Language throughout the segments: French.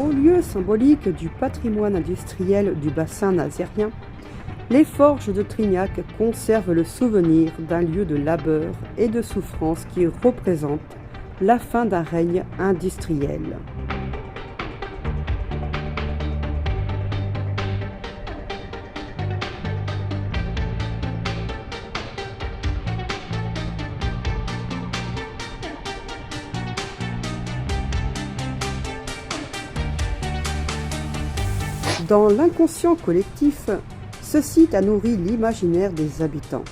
Au lieu symbolique du patrimoine industriel du bassin nazérien, les forges de Trignac conservent le souvenir d'un lieu de labeur et de souffrance qui représente la fin d'un règne industriel. Dans l'inconscient collectif, ce site a nourri l'imaginaire des habitants.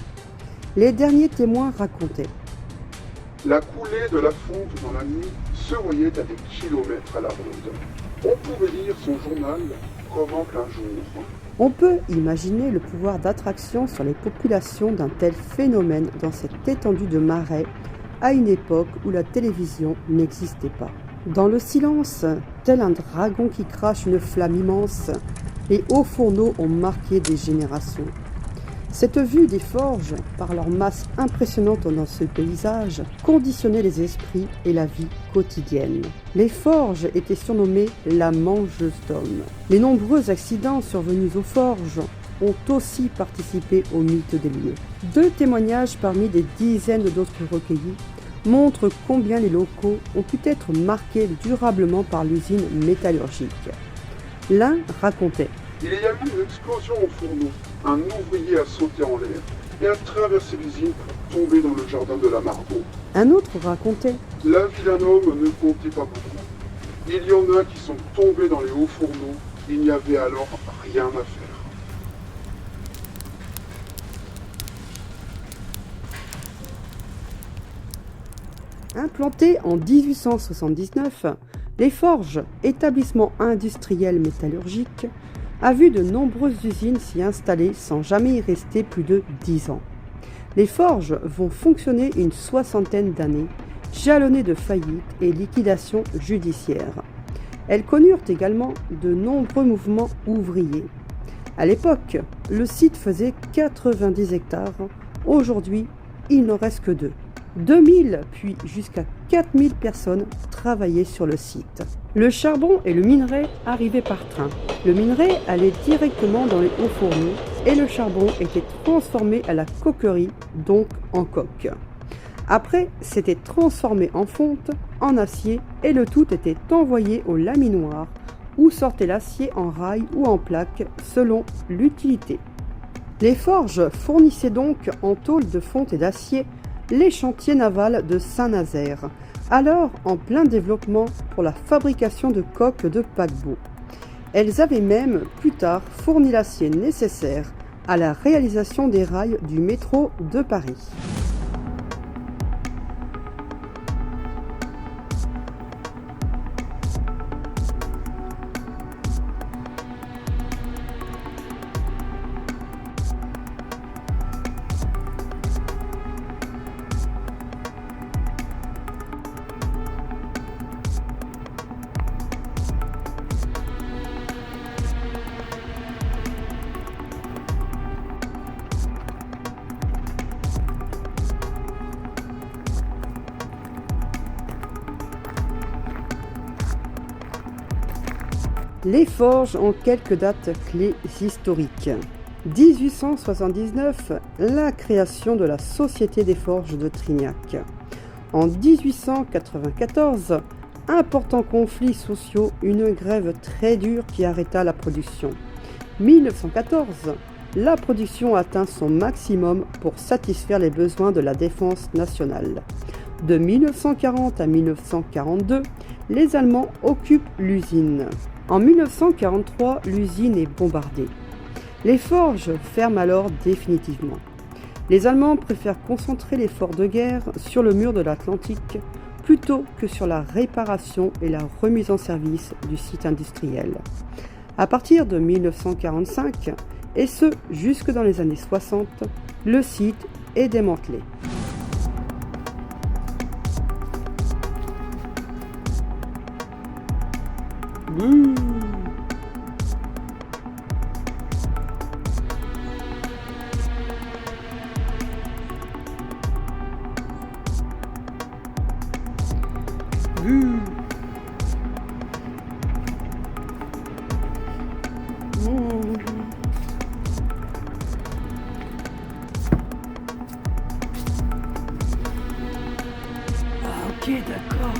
Les derniers témoins racontaient. La coulée de la fonte dans la nuit se voyait à des kilomètres à la ronde. On pouvait lire son journal comme en plein jour. On peut imaginer le pouvoir d'attraction sur les populations d'un tel phénomène dans cette étendue de marais à une époque où la télévision n'existait pas. Dans le silence, tel un dragon qui crache une flamme immense, les hauts fourneaux ont marqué des générations. Cette vue des forges, par leur masse impressionnante dans ce paysage, conditionnait les esprits et la vie quotidienne. Les forges étaient surnommées la mangeuse d'hommes. Les nombreux accidents survenus aux forges ont aussi participé au mythe des lieux. 2 témoignages parmi des dizaines d'autres recueillis montrent combien les locaux ont pu être marqués durablement par l'usine métallurgique. L'un racontait. Il y a eu une explosion au fourneau. Un ouvrier a sauté en l'air et a traversé l'usine pour tomber dans le jardin de la Margot. Un autre racontait. La vie d'un homme ne comptait pas beaucoup. Il y en a qui sont tombés dans les hauts fourneaux. Il n'y avait alors rien à faire. Implantées en 1879, les forges, établissement industriel métallurgique, a vu de nombreuses usines s'y installer sans jamais y rester plus de 10 ans. Les forges vont fonctionner une 60aine d'années, jalonnées de faillites et liquidations judiciaires. Elles connurent également de nombreux mouvements ouvriers. À l'époque, le site faisait 90 hectares. Aujourd'hui, il n'en reste que 2. 2000 puis jusqu'à 4000 personnes travaillaient sur le site. Le charbon et le minerai arrivaient par train. Le minerai allait directement dans les hauts fourneaux et le charbon était transformé à la coquerie, donc en coque. Après, c'était transformé en fonte, en acier et le tout était envoyé au laminoir où sortait l'acier en rail ou en plaque selon l'utilité. Les forges fournissaient donc en tôle de fonte et d'acier les chantiers navals de Saint-Nazaire, alors en plein développement pour la fabrication de coques de paquebots. Elles avaient même, plus tard, fourni l'acier nécessaire à la réalisation des rails du métro de Paris. Les forges ont quelques dates clés historiques. 1879, la création de la Société des forges de Trignac. En 1894, importants conflits sociaux, une grève très dure qui arrêta la production. 1914, la production atteint son maximum pour satisfaire les besoins de la défense nationale. De 1940 à 1942, les Allemands occupent l'usine. En 1943, l'usine est bombardée. Les forges ferment alors définitivement. Les Allemands préfèrent concentrer l'effort de guerre sur le mur de l'Atlantique plutôt que sur la réparation et la remise en service du site industriel. À partir de 1945, et ce jusque dans les années 60, le site est démantelé. Ah, ok, d'accord.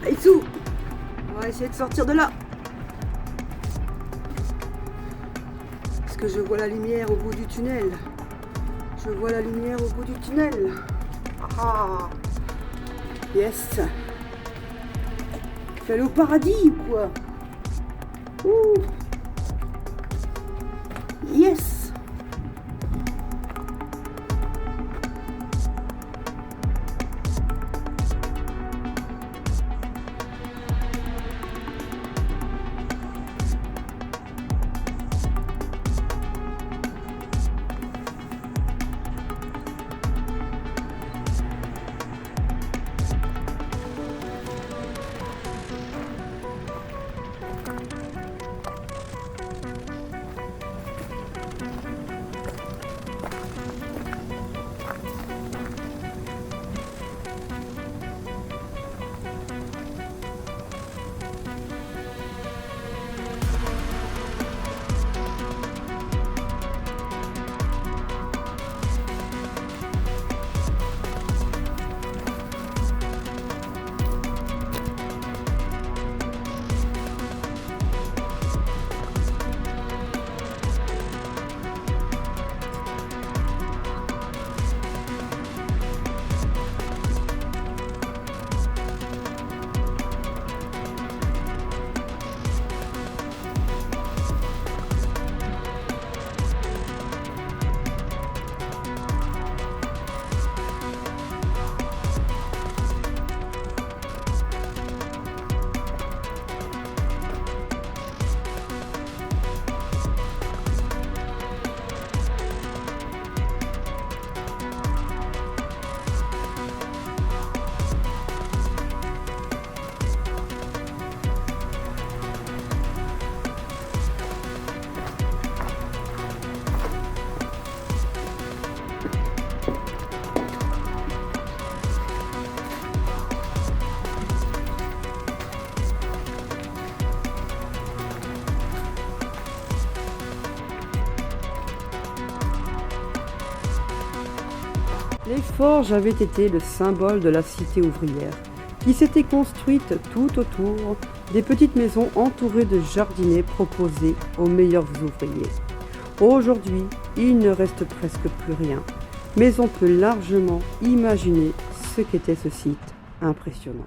Aïssou, on va essayer de sortir de là. Est-ce que je vois la lumière au bout du tunnel? Je vois la lumière au bout du tunnel. Ah, yes. Je vais aller au paradis ou quoi? Ouh. Yes. Les forges avaient été le symbole de la cité ouvrière, qui s'était construite tout autour des petites maisons entourées de jardinets proposés aux meilleurs ouvriers. Aujourd'hui, il ne reste presque plus rien, mais on peut largement imaginer ce qu'était ce site impressionnant.